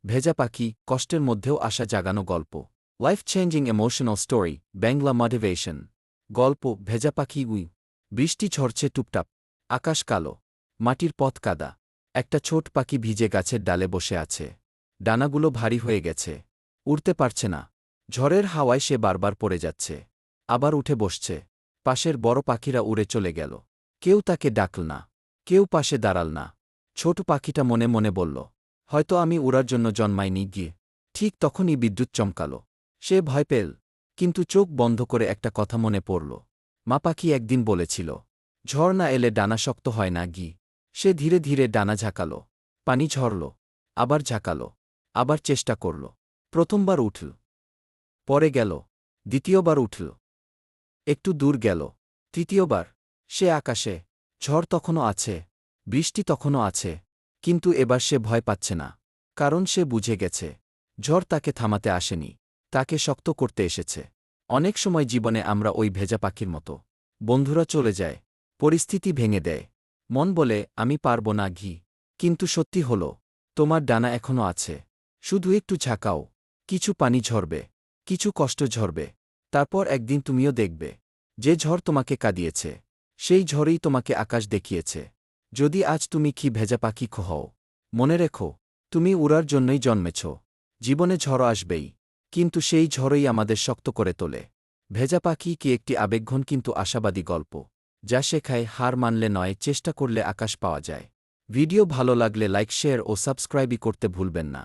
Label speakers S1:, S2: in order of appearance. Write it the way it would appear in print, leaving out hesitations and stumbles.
S1: ভেজা পাখি, কষ্টের মধ্যেও আশা জাগানো গল্প। Life changing emotional story, Bangla motivation. গল্প ভেজা পাখি উই। বৃষ্টি ঝরছে টুপটাপ। আকাশ কালো। মাটির পথ কাদা। একটা ছোট পাখি ভিজে গাছের ডালে বসে আছে। ডানাগুলো ভারী হয়ে গেছে। উড়তে পারছে না। ঝড়ের হাওয়ায় সে বারবার পড়ে যাচ্ছে। আবার উঠে বসছে। পাশের বড় পাখিরা উড়ে চলে গেল। কেউ তাকে ডাকল না। কেউ পাশে দাঁড়াল না। ছোট পাখিটা মনে মনে বলল, হয়তো আমি উড়ার জন্য জন্মাইনি গিয়ে। ঠিক তখনই বিদ্যুৎ চমকাল। সে ভয় পেল, কিন্তু চোখ বন্ধ করে একটা কথা মনে পড়ল। মা পাখি একদিন বলেছিল, ঝড় না এলে ডানা শক্ত হয় না গি। সে ধীরে ধীরে ডানা ঝাঁকাল। পানি ঝরল। আবার ঝাঁকাল। আবার চেষ্টা করল। প্রথমবার উঠল। পরে গেল। দ্বিতীয়বার উঠল। একটু দূর গেল। তৃতীয়বার। সে আকাশে। ঝড় তখনও আছে। বৃষ্টি তখনও আছে। কিন্তু এবার সে ভয় পাচ্ছে না। কারণ সে বুঝে গেছে, ঝড় তাকে থামাতে আসেনি, তাকে শক্ত করতে এসেছে। অনেক সময় জীবনে আমরা ওই ভেজা পাখির মতো। বন্ধুরা চলে যায়। পরিস্থিতি ভেঙে দেয়। মন বলে, আমি পারব না ঘি। কিন্তু সত্যি হল, তোমার ডানা এখনও আছে। শুধু একটু ঝাঁকাও। কিছু পানি ঝরবে। কিছু কষ্ট ঝরবে। তারপর একদিন তুমিও দেখবে, যে ঝড় তোমাকে কাঁদিয়েছে, সেই ঝড়ই তোমাকে আকাশ দেখিয়েছে। যদি আজ তুমি কি ভেজা পাখি হও, মনে রেখো, তুমি উড়ার জন্যই জন্মেছ। জীবনে ঝড় আসবেই, কিন্তু সেই ঝড়ই আমাদের শক্ত করে তোলে। ভেজা পাখি কি একটি আবেগঘন কিন্তু আশাবাদী গল্প, যা শেখায় হার মানলে নয়, চেষ্টা করলে আকাশ পাওয়া যায়। ভিডিও ভালো লাগলে লাইক, শেয়ার ও সাবস্ক্রাইবই করতে ভুলবেন না।